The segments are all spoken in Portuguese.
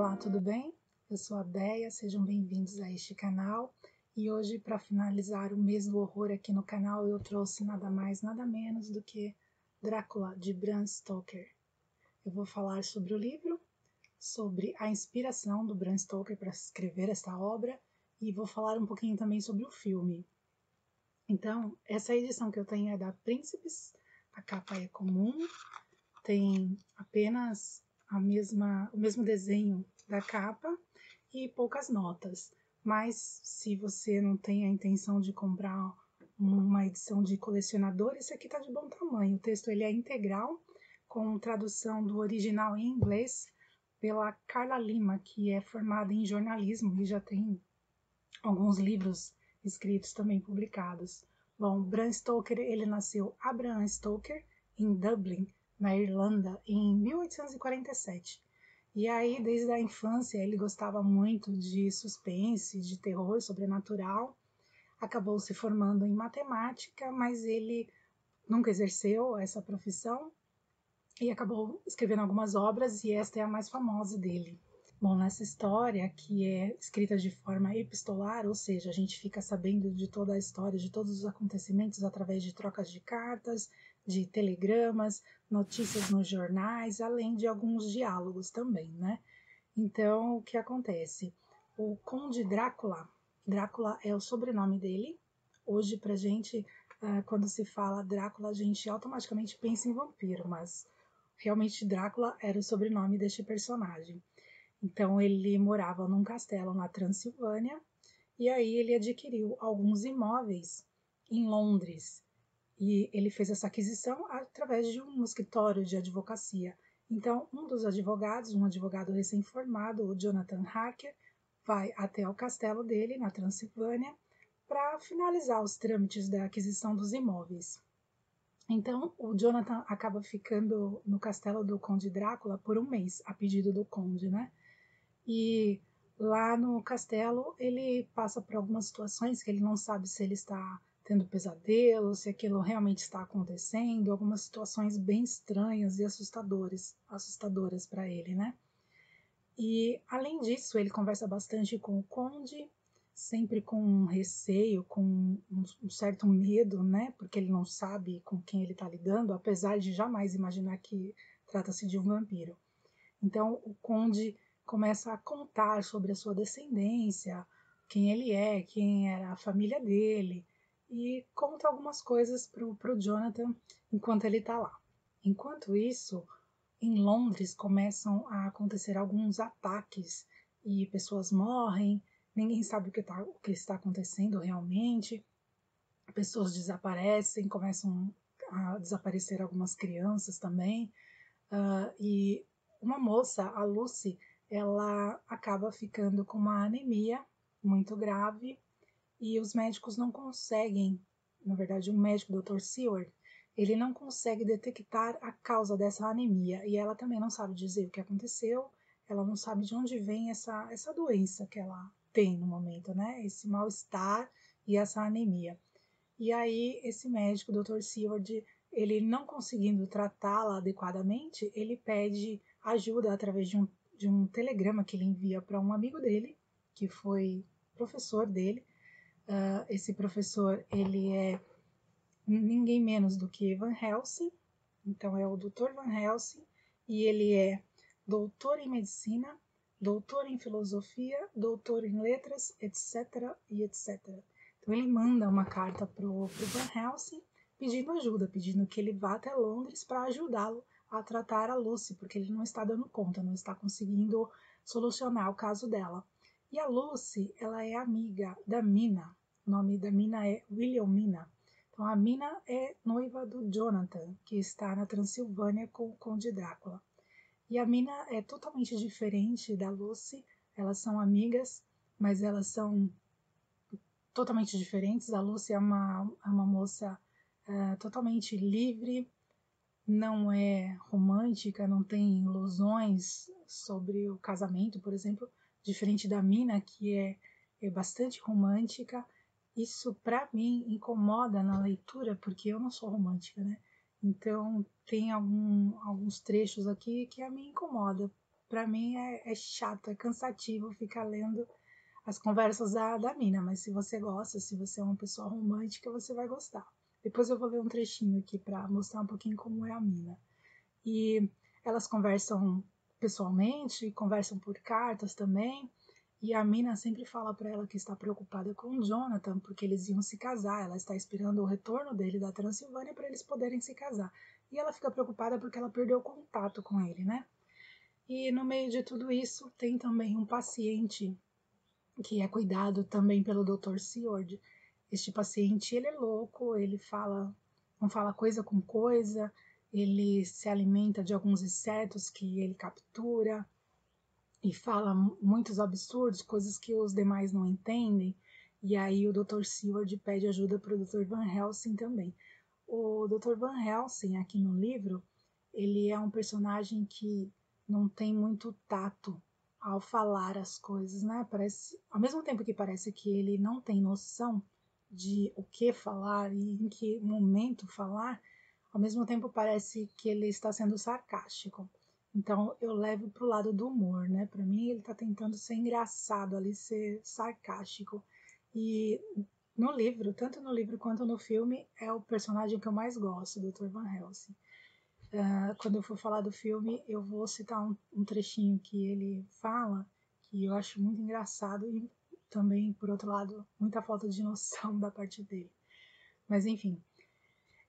Olá, tudo bem? Eu sou a Déia, sejam bem-vindos a este canal. E hoje, para finalizar o mês do horror aqui no canal, eu trouxe nada mais, nada menos do que Drácula, de Bram Stoker. Eu vou falar sobre o livro, sobre a inspiração do Bram Stoker para escrever esta obra e vou falar um pouquinho também sobre o filme. Então, essa edição que eu tenho é da Príncipes, a capa é comum, tem apenas o mesmo desenho da capa e poucas notas. Mas se você não tem a intenção de comprar uma edição de colecionador, esse aqui está de bom tamanho. O texto ele é integral, com tradução do original em inglês pela Carla Lima, que é formada em jornalismo e já tem alguns livros escritos também publicados. Bom, Bram Stoker, ele nasceu Abraham Stoker em Dublin, na Irlanda, em 1847. E aí, desde a infância, ele gostava muito de suspense, de terror sobrenatural. Acabou se formando em matemática, mas ele nunca exerceu essa profissão e acabou escrevendo algumas obras, e esta é a mais famosa dele. Bom, nessa história, que é escrita de forma epistolar, ou seja, a gente fica sabendo de toda a história, de todos os acontecimentos através de trocas de cartas, de telegramas, notícias nos jornais, além de alguns diálogos também, né? Então, o que acontece? O Conde Drácula, Drácula é o sobrenome dele. Hoje, pra gente, quando se fala Drácula, a gente automaticamente pensa em vampiro, mas realmente Drácula era o sobrenome deste personagem. Então ele morava num castelo na Transilvânia e aí ele adquiriu alguns imóveis em Londres. E ele fez essa aquisição através de um escritório de advocacia. Então, um dos advogados, um advogado recém-formado, o Jonathan Harker, vai até o castelo dele, na Transilvânia, para finalizar os trâmites da aquisição dos imóveis. Então, o Jonathan acaba ficando no castelo do Conde Drácula por um mês, a pedido do Conde, né? E lá no castelo ele passa por algumas situações que ele não sabe se ele está tendo pesadelo, se aquilo realmente está acontecendo, algumas situações bem estranhas e assustadoras para ele, né? E além disso, ele conversa bastante com o conde, sempre com um receio, com um certo medo, né? Porque ele não sabe com quem ele está lidando, apesar de jamais imaginar que trata-se de um vampiro. Então, o conde começa a contar sobre a sua descendência, quem ele é, quem era a família dele, e conta algumas coisas para o Jonathan enquanto ele está lá. Enquanto isso, em Londres começam a acontecer alguns ataques e pessoas morrem, ninguém sabe o que está acontecendo realmente, pessoas desaparecem, começam a desaparecer algumas crianças também, e uma moça, a Lucy, ela acaba ficando com uma anemia muito grave e os médicos não conseguem, na verdade, um médico, o Dr. Seward, ele não consegue detectar a causa dessa anemia e ela também não sabe dizer o que aconteceu, ela não sabe de onde vem essa doença que ela tem no momento, né? Esse mal-estar e essa anemia. E aí, esse médico, o Dr. Seward, ele não conseguindo tratá-la adequadamente, ele pede ajuda através de um telegrama que ele envia para um amigo dele, que foi professor dele. Esse professor, ele é ninguém menos do que Van Helsing, então é o Dr. Van Helsing, e ele é doutor em medicina, doutor em filosofia, doutor em letras, etc. e etc. Então ele manda uma carta para o Van Helsing pedindo ajuda, pedindo que ele vá até Londres para ajudá-lo a tratar a Lucy, porque ele não está dando conta, não está conseguindo solucionar o caso dela. E a Lucy, ela é amiga da Mina, o nome da Mina é Wilhelmina. Então a Mina é noiva do Jonathan, que está na Transilvânia com o Conde Drácula. E a Mina é totalmente diferente da Lucy, elas são amigas, mas elas são totalmente diferentes. A Lucy é uma moça totalmente livre, não é romântica, não tem ilusões sobre o casamento, por exemplo, diferente da Mina, que é bastante romântica. Isso, para mim, incomoda na leitura, porque eu não sou romântica, né? Então, tem alguns trechos aqui que a mim incomoda, pra mim é chato, é cansativo ficar lendo as conversas da mina, mas se você gosta, se você é uma pessoa romântica, você vai gostar. Depois eu vou ler um trechinho aqui para mostrar um pouquinho como é a mina. E elas conversam pessoalmente, conversam por cartas também, e a mina sempre fala para ela que está preocupada com o Jonathan, porque eles iam se casar, ela está esperando o retorno dele da Transilvânia para eles poderem se casar. E ela fica preocupada porque ela perdeu o contato com ele, né? E no meio de tudo isso, tem também um paciente que é cuidado também pelo Dr. Seward. Este paciente, ele é louco, ele não fala coisa com coisa, ele se alimenta de alguns insetos que ele captura e fala muitos absurdos, coisas que os demais não entendem. E aí o Dr. Seward pede ajuda para o Dr. Van Helsing também. O Dr. Van Helsing, aqui no livro, ele é um personagem que não tem muito tato ao falar as coisas, né? Parece, ao mesmo tempo que parece que ele não tem noção de o que falar e em que momento falar, ao mesmo tempo parece que ele está sendo sarcástico. Então eu levo para o lado do humor, né? Para mim ele está tentando ser engraçado ali, ser sarcástico. E no livro, tanto no livro quanto no filme, é o personagem que eu mais gosto, o Dr. Van Helsing. Quando eu for falar do filme, eu vou citar um trechinho que ele fala, que eu acho muito engraçado e também, por outro lado, muita falta de noção da parte dele. Mas enfim.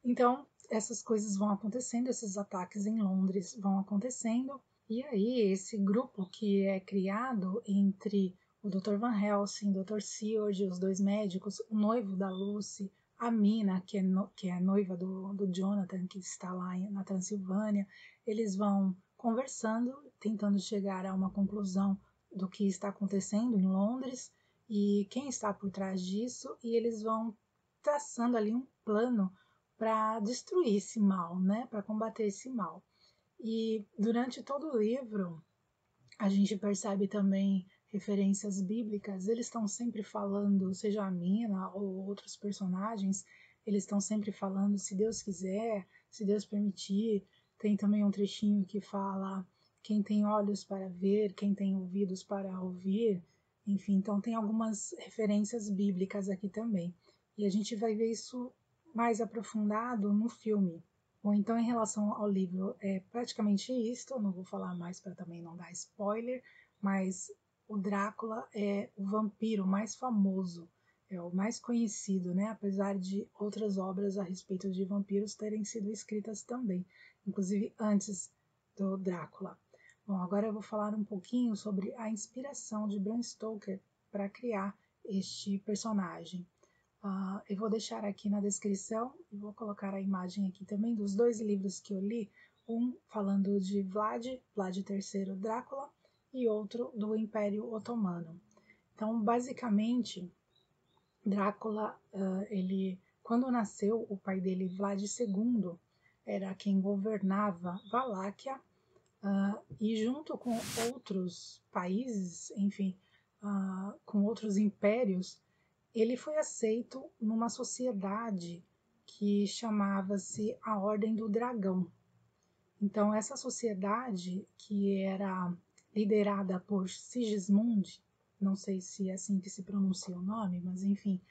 Então, essas coisas vão acontecendo, esses ataques em Londres vão acontecendo, e aí esse grupo que é criado entre o Dr. Van Helsing, o Dr. Seward, os dois médicos, o noivo da Lucy, a Mina, que é noiva do Jonathan, que está lá na Transilvânia, eles vão conversando, tentando chegar a uma conclusão do que está acontecendo em Londres e quem está por trás disso, e eles vão traçando ali um plano para destruir esse mal, né? Para combater esse mal. E durante todo o livro, a gente percebe também referências bíblicas, eles estão sempre falando, seja a Mina ou outros personagens, eles estão sempre falando, se Deus quiser, se Deus permitir. Tem também um trechinho que fala quem tem olhos para ver, quem tem ouvidos para ouvir, enfim, então tem algumas referências bíblicas aqui também. E a gente vai ver isso mais aprofundado no filme. Ou então, em relação ao livro, é praticamente isto, não vou falar mais para também não dar spoiler, mas o Drácula é o vampiro mais famoso, é o mais conhecido, né? Apesar de outras obras a respeito de vampiros terem sido escritas também, inclusive antes do Drácula. Bom, agora eu vou falar um pouquinho sobre a inspiração de Bram Stoker para criar este personagem. Eu vou deixar aqui na descrição e vou colocar a imagem aqui também dos dois livros que eu li, um falando de Vlad III Drácula, e outro do Império Otomano. Então, basicamente, Drácula, quando nasceu, o pai dele, Vlad II, era quem governava Valáquia, e junto com outros países, enfim, com outros impérios, ele foi aceito numa sociedade que chamava-se a Ordem do Dragão. Então, essa sociedade, que era liderada por Sigismund, não sei se é assim que se pronuncia o nome, mas enfim,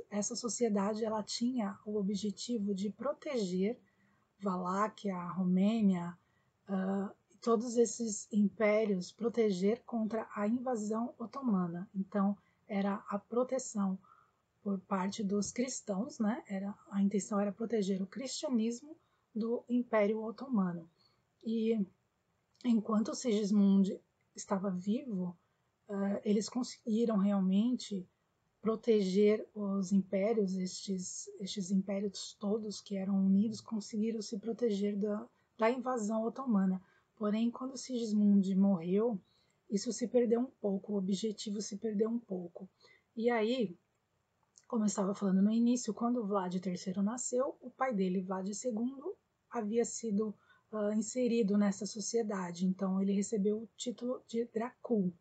essa sociedade ela tinha o objetivo de proteger Valáquia, Romênia, todos esses impérios, proteger contra a invasão otomana. Então, era a proteção por parte dos cristãos, né? A intenção era proteger o cristianismo do Império Otomano. E enquanto Sigismund estava vivo, eles conseguiram realmente proteger os impérios, estes impérios todos que eram unidos, conseguiram se proteger da invasão otomana. Porém, quando Sigismund morreu, isso se perdeu um pouco, o objetivo se perdeu um pouco. E aí, como eu estava falando no início, quando Vlad III nasceu, o pai dele, Vlad II, havia sido inserido nessa sociedade, então ele recebeu o título de Dracul.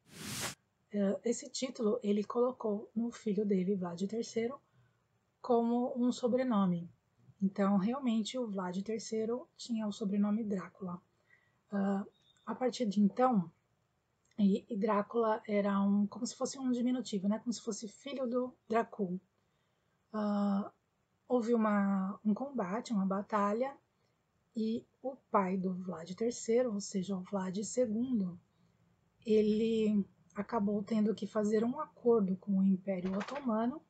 Esse título ele colocou no filho dele, Vlad III, como um sobrenome. Então, realmente, o Vlad III tinha o sobrenome Drácula. a partir de então, e Drácula era como se fosse um diminutivo, né? Como se fosse filho do Drácula. Houve um combate, uma batalha, e o pai do Vlad III, ou seja, o Vlad II, ele acabou tendo que fazer um acordo com o Império Otomano,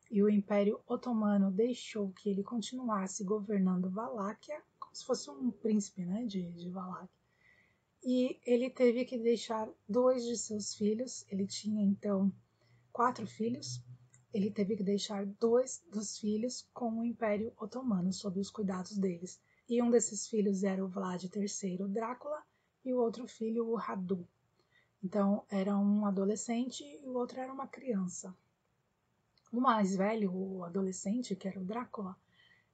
e o Império Otomano deixou que ele continuasse governando Valáquia, como se fosse um príncipe, né, de Valáquia. E ele teve que deixar 2 de seus filhos, ele tinha então 4 filhos, ele teve que deixar 2 dos filhos com o Império Otomano, sob os cuidados deles. E um desses filhos era o Vlad III Drácula, e o outro filho, o Radu. Então, era um adolescente e o outro era uma criança. O mais velho, o adolescente, que era o Drácula,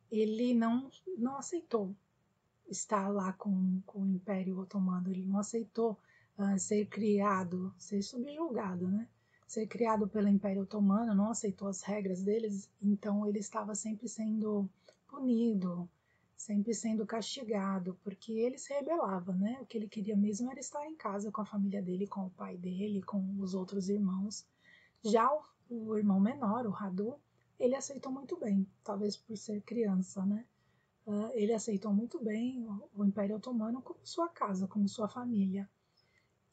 ele não aceitou estar lá com o Império Otomano, ele não aceitou ser criado, ser subjugado, né? Ser criado pelo Império Otomano, não aceitou as regras deles, então ele estava sempre sendo punido, sempre sendo castigado, porque ele se rebelava, né? O que ele queria mesmo era estar em casa com a família dele, com o pai dele, com os outros irmãos. Já o irmão menor, o Radu, ele aceitou muito bem, talvez por ser criança, né? Ele aceitou muito bem o Império Otomano como sua casa, como sua família.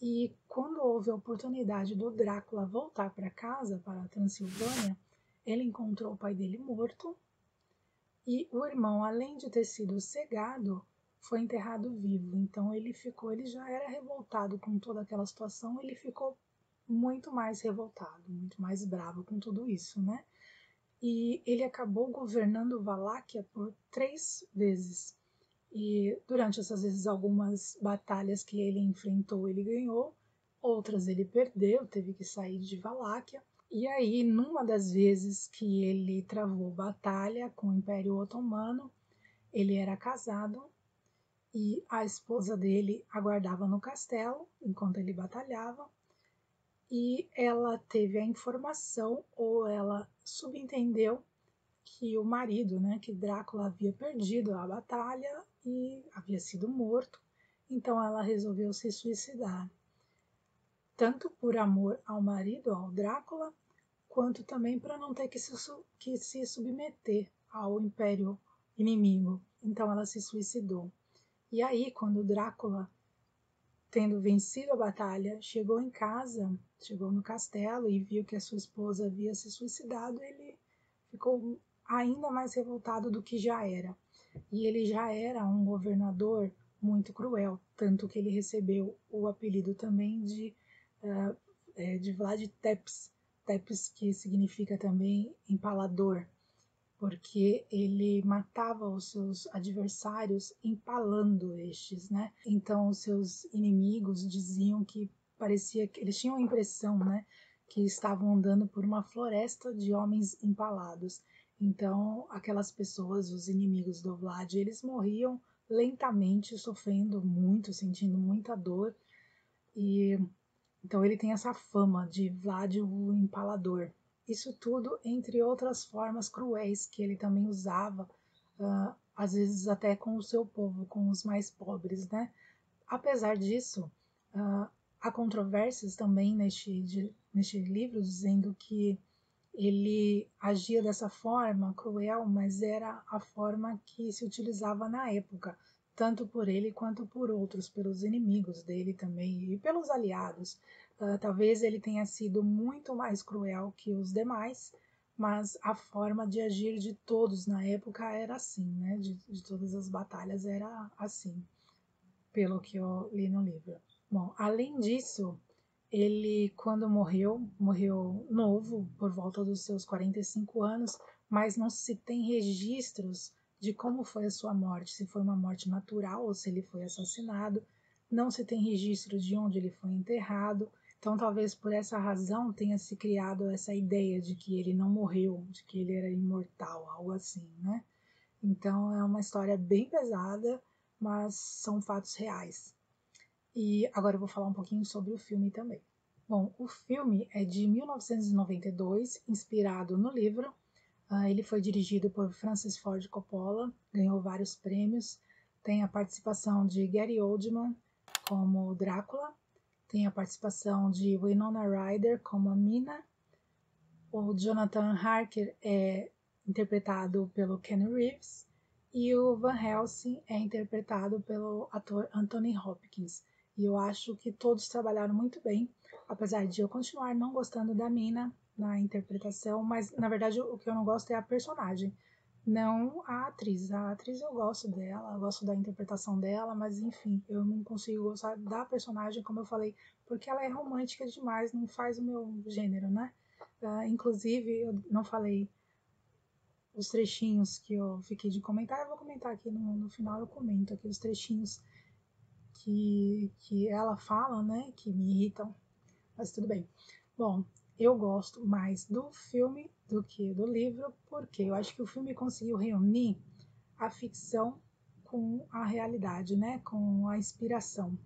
E quando houve a oportunidade do Drácula voltar para casa, para a Transilvânia, ele encontrou o pai dele morto e o irmão, além de ter sido cegado, foi enterrado vivo. Então ele já era revoltado com toda aquela situação, ele ficou muito mais revoltado, muito mais bravo com tudo isso, né? E ele acabou governando Valáquia por 3 vezes. E durante essas vezes, algumas batalhas que ele enfrentou, ele ganhou, outras ele perdeu, teve que sair de Valáquia. E aí, numa das vezes que ele travou batalha com o Império Otomano, ele era casado e a esposa dele aguardava no castelo enquanto ele batalhava. E ela teve a informação, ou ela subentendeu, que o marido, né, que Drácula havia perdido a batalha e havia sido morto, então ela resolveu se suicidar, tanto por amor ao marido, ao Drácula, quanto também para não ter que se submeter ao império inimigo. Então ela se suicidou. E aí, quando Drácula, tendo vencido a batalha, chegou em casa, chegou no castelo e viu que a sua esposa havia se suicidado, ele ficou ainda mais revoltado do que já era. E ele já era um governador muito cruel, tanto que ele recebeu o apelido também de Vlad Tepes, Tepes que significa também empalador, porque ele matava os seus adversários empalando estes, né? Então os seus inimigos diziam que parecia que eles tinham a impressão, né, que estavam andando por uma floresta de homens empalados. Então aquelas pessoas, os inimigos do Vlad, eles morriam lentamente, sofrendo muito, sentindo muita dor. E então ele tem essa fama de Vlad o Empalador. Isso tudo entre outras formas cruéis que ele também usava, às vezes até com o seu povo, com os mais pobres, né? Apesar disso, há controvérsias também neste livro, dizendo que ele agia dessa forma cruel, mas era a forma que se utilizava na época, tanto por ele quanto por outros, pelos inimigos dele também e pelos aliados. Talvez ele tenha sido muito mais cruel que os demais, mas a forma de agir de todos na época era assim, né? De todas as batalhas era assim, pelo que eu li no livro. Bom, além disso, ele, quando morreu novo, por volta dos seus 45 anos, mas não se tem registros de como foi a sua morte, se foi uma morte natural ou se ele foi assassinado. Não se tem registro de onde ele foi enterrado. Então, talvez por essa razão tenha se criado essa ideia de que ele não morreu, de que ele era imortal, algo assim, né? Então, é uma história bem pesada, mas são fatos reais. E agora eu vou falar um pouquinho sobre o filme também. Bom, o filme é de 1992, inspirado no livro. Ele foi dirigido por Francis Ford Coppola, ganhou vários prêmios. Tem a participação de Gary Oldman, como Drácula, tem a participação de Winona Ryder como a Mina, o Jonathan Harker é interpretado pelo Ken Reeves e o Van Helsing é interpretado pelo ator Anthony Hopkins. E eu acho que todos trabalharam muito bem, apesar de eu continuar não gostando da Mina na interpretação, mas na verdade o que eu não gosto é a personagem, não a atriz. A atriz eu gosto dela, eu gosto da interpretação dela, mas enfim, eu não consigo gostar da personagem, como eu falei, porque ela é romântica demais, não faz o meu gênero, né? Inclusive, eu não falei os trechinhos que eu fiquei de comentar, eu vou comentar aqui no final, eu comento aqui os trechinhos que ela fala, né, que me irritam, mas tudo bem. Bom, eu gosto mais do filme do que do livro, porque eu acho que o filme conseguiu reunir a ficção com a realidade, né, com a inspiração.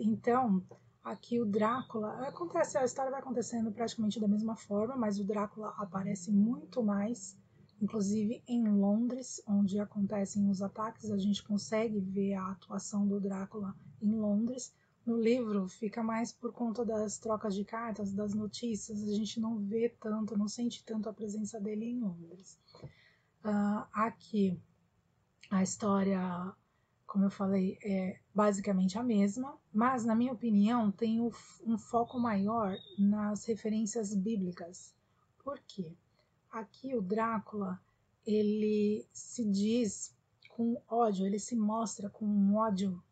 Então, aqui o Drácula, acontece, a história vai acontecendo praticamente da mesma forma, mas o Drácula aparece muito mais, inclusive em Londres, onde acontecem os ataques, a gente consegue ver a atuação do Drácula em Londres. No livro fica mais por conta das trocas de cartas, das notícias, a gente não vê tanto, não sente tanto a presença dele em Londres. Aqui a história, como eu falei, é basicamente a mesma, mas, na minha opinião, tem um foco maior nas referências bíblicas. Por quê? Aqui o Drácula, ele se diz com ódio, ele se mostra com um ódio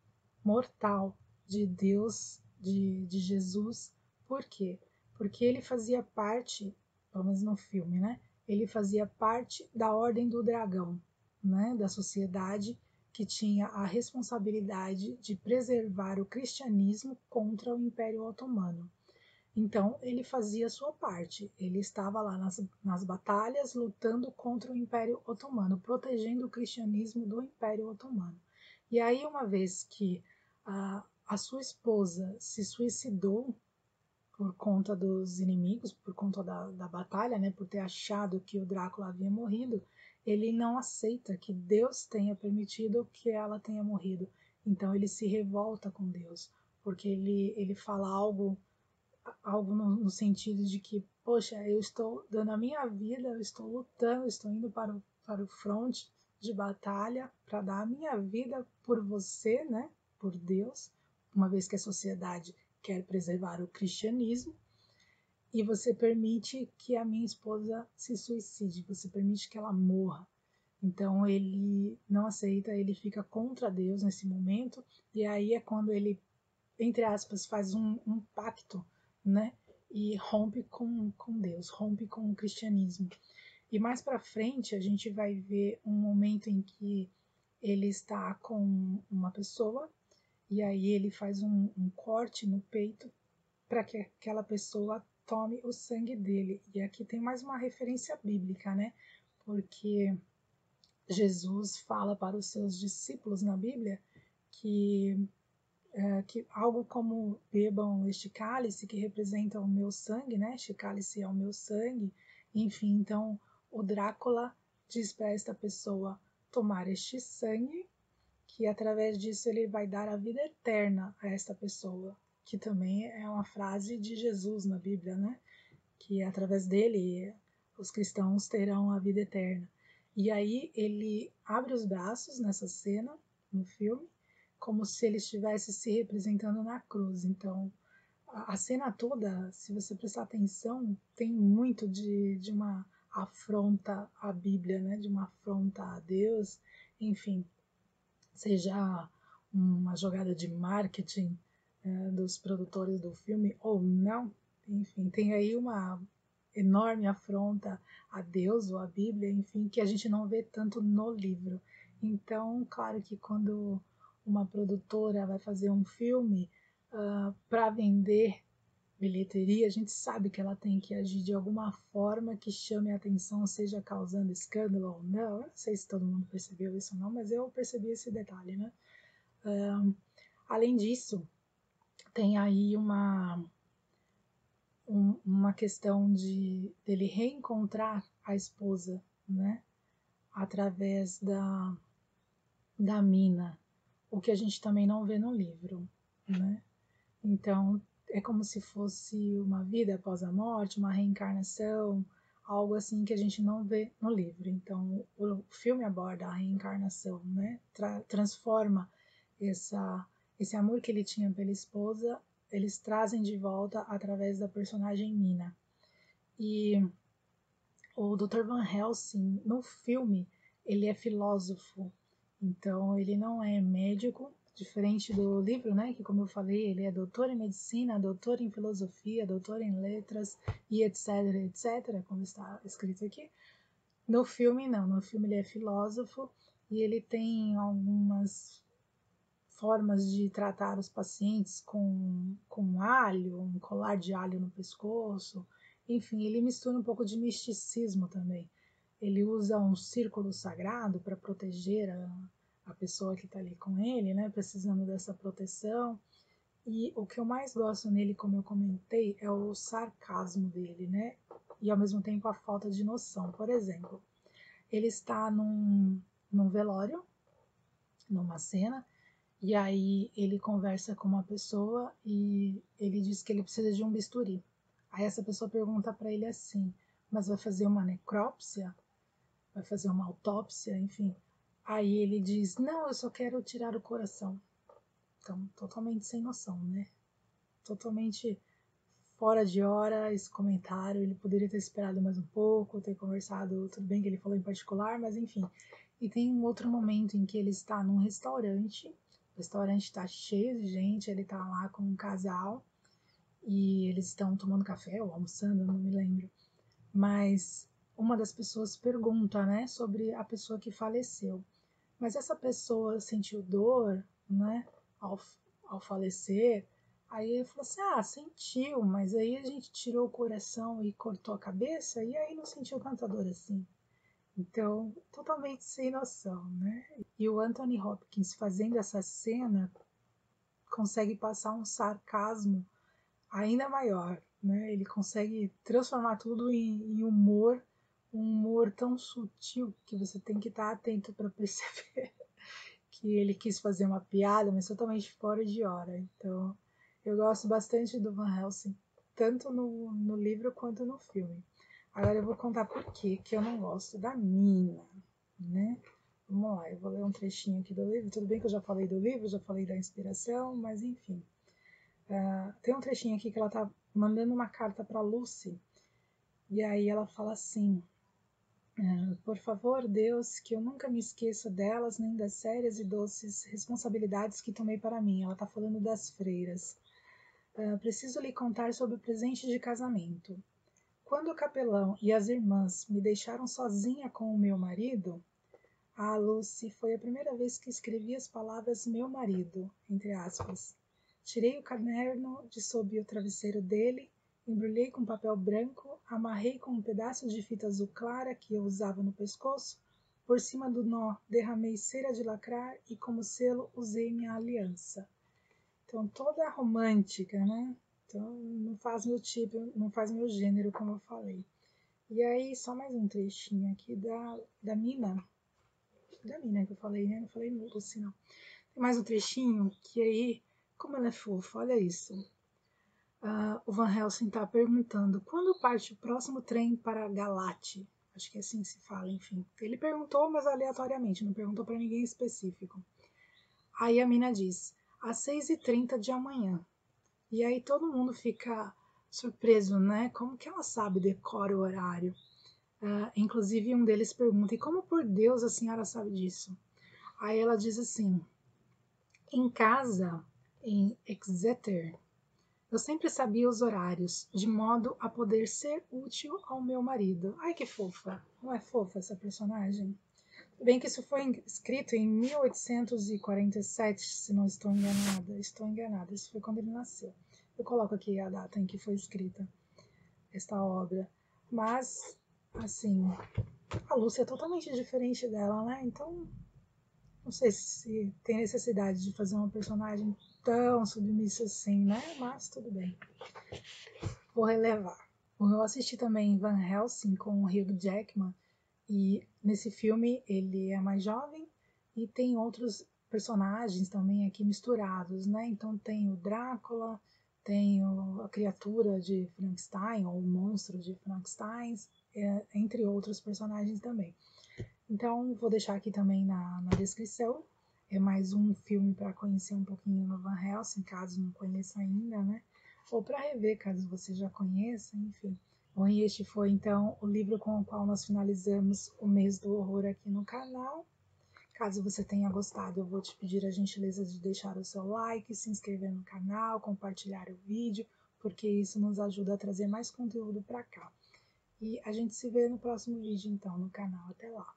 mortal de Deus, de Jesus. Por quê? Porque ele fazia parte, pelo menos no filme, né? Ele fazia parte da Ordem do Dragão, né? Da sociedade que tinha a responsabilidade de preservar o cristianismo contra o Império Otomano. Então, ele fazia a sua parte, ele estava lá nas batalhas, lutando contra o Império Otomano, protegendo o cristianismo do Império Otomano. E aí, uma vez que a sua esposa se suicidou por conta dos inimigos, por conta da batalha, né, por ter achado que o Drácula havia morrido, ele não aceita que Deus tenha permitido que ela tenha morrido. Então ele se revolta com Deus, porque ele fala algo no sentido de que, poxa, eu estou dando a minha vida, eu estou lutando, estou indo para o fronte de batalha para dar a minha vida por você, né, por Deus, uma vez que a sociedade quer preservar o cristianismo, e você permite que a minha esposa se suicide, você permite que ela morra. Então ele não aceita, ele fica contra Deus nesse momento, e aí é quando ele, entre aspas, faz um pacto, né? E rompe com Deus, rompe com o cristianismo. E mais para frente a gente vai ver um momento em que ele está com uma pessoa e aí ele faz um corte no peito para que aquela pessoa tome o sangue dele. E aqui tem mais uma referência bíblica, né? Porque Jesus fala para os seus discípulos na Bíblia que algo como bebam este cálice que representa o meu sangue, né? Este cálice é o meu sangue. Enfim, então o Drácula diz para esta pessoa tomar este sangue, que através disso ele vai dar a vida eterna a esta pessoa, que também é uma frase de Jesus na Bíblia, né? Que através dele os cristãos terão a vida eterna. E aí ele abre os braços nessa cena, no filme, como se ele estivesse se representando na cruz. Então, a cena toda, se você prestar atenção, tem muito de uma afronta à Bíblia, né? De uma afronta a Deus, enfim, seja uma jogada de marketing dos produtores do filme ou não, enfim, tem aí uma enorme afronta a Deus ou a Bíblia, enfim, que a gente não vê tanto no livro. Então, claro que quando uma produtora vai fazer um filme para vender bilheteria, a gente sabe que ela tem que agir de alguma forma que chame a atenção, seja causando escândalo ou não. Eu não sei se todo mundo percebeu isso ou não, mas eu percebi esse detalhe, né? Além disso, tem aí uma questão dele reencontrar a esposa, né? Através da Mina. o que a gente também não vê no livro, né? Então, é como se fosse uma vida após a morte, uma reencarnação, algo assim que a gente não vê no livro. Então, o filme aborda a reencarnação, né? Transforma esse amor que ele tinha pela esposa, eles trazem de volta através da personagem Mina. E o Dr. Van Helsing, no filme, ele é filósofo, então ele não é médico, diferente do livro, né, que como eu falei, ele é doutor em medicina, doutor em filosofia, doutor em letras e etc, etc, como está escrito aqui. No filme não, no filme ele é filósofo e ele tem algumas formas de tratar os pacientes com alho, um colar de alho no pescoço, enfim, ele mistura um pouco de misticismo também. Ele usa um círculo sagrado para proteger a pessoa que está ali com ele, né, precisando dessa proteção. E o que eu mais gosto nele, como eu comentei, é o sarcasmo dele, né, e ao mesmo tempo a falta de noção. Por exemplo, ele está num velório, numa cena, e aí ele conversa com uma pessoa e ele diz que ele precisa de um bisturi. Aí essa pessoa pergunta para ele assim, mas vai fazer uma necrópsia? Vai fazer uma autópsia? Enfim. Aí ele diz, não, eu só quero tirar o coração. Então, totalmente sem noção, né? Totalmente fora de hora esse comentário. Ele poderia ter esperado mais um pouco, ter conversado, tudo bem que ele falou em particular, mas enfim. E tem um outro momento em que ele está num restaurante. O restaurante está cheio de gente, ele está lá com um casal e eles estão tomando café ou almoçando, não me lembro. Mas uma das pessoas pergunta, né, sobre a pessoa que faleceu. Mas essa pessoa sentiu dor, né, ao falecer. Aí ele falou assim, sentiu, mas aí a gente tirou o coração e cortou a cabeça e aí não sentiu tanta dor assim. Então, totalmente sem noção, né? E o Anthony Hopkins fazendo essa cena consegue passar um sarcasmo ainda maior, né? Ele consegue transformar tudo em humor, um humor tão sutil que você tem que estar atento para perceber que ele quis fazer uma piada, mas totalmente fora de hora. Então, eu gosto bastante do Van Helsing, tanto no livro quanto no filme. Agora eu vou contar por que eu não gosto da Mina, né? Vamos lá, eu vou ler um trechinho aqui do livro. Tudo bem que eu já falei do livro, já falei da inspiração, mas enfim. Tem um trechinho aqui que ela tá mandando uma carta para Lucy, e aí ela fala assim: por favor, Deus, que eu nunca me esqueça delas, nem das sérias e doces responsabilidades que tomei para mim. Ela tá falando das freiras. Preciso lhe contar sobre o presente de casamento. Quando o capelão e as irmãs me deixaram sozinha com o meu marido, Lucy, foi a primeira vez que escrevi as palavras meu marido, entre aspas. Tirei o caderno de sob o travesseiro dele, embrulhei com papel branco, amarrei com um pedaço de fita azul clara que eu usava no pescoço, por cima do nó derramei cera de lacrar e como selo usei minha aliança. Então toda romântica, né? Então não faz meu tipo, não faz meu gênero, como eu falei. E aí só mais um trechinho aqui da Mina que eu falei, né? Não falei Lucy, não. Tem mais um trechinho que aí, como ela é fofa, olha isso. O Van Helsing está perguntando quando parte o próximo trem para Galate. Acho que assim se fala, enfim. Ele perguntou, mas aleatoriamente, não perguntou para ninguém específico. Aí a mina diz, às 6h30 de amanhã. E aí todo mundo fica surpreso, né? Como que ela sabe, decora o horário? Inclusive um deles pergunta, e como por Deus a senhora sabe disso? Aí ela diz assim, em casa, em Exeter, eu sempre sabia os horários, de modo a poder ser útil ao meu marido. Ai, que fofa! Não é fofa essa personagem? Bem que isso foi escrito em 1847, se não estou enganada. Estou enganada, isso foi quando ele nasceu. Eu coloco aqui a data em que foi escrita esta obra. Mas, assim, a Lúcia é totalmente diferente dela, né? Então, não sei se tem necessidade de fazer uma personagem tão submissa assim, né? Mas tudo bem. Vou relevar. Bom, eu assisti também Van Helsing com o Hugh Jackman e nesse filme ele é mais jovem e tem outros personagens também aqui misturados, né? Então tem o Drácula, tem a criatura de Frankenstein, ou o monstro de Frankenstein, entre outros personagens também. Então, vou deixar aqui também na descrição. É mais um filme para conhecer um pouquinho no Van Helsing, caso não conheça ainda, né? Ou para rever, caso você já conheça, enfim. Bom, e este foi então o livro com o qual nós finalizamos o mês do horror aqui no canal. Caso você tenha gostado, eu vou te pedir a gentileza de deixar o seu like, se inscrever no canal, compartilhar o vídeo, porque isso nos ajuda a trazer mais conteúdo para cá. E a gente se vê no próximo vídeo, então, no canal. Até lá!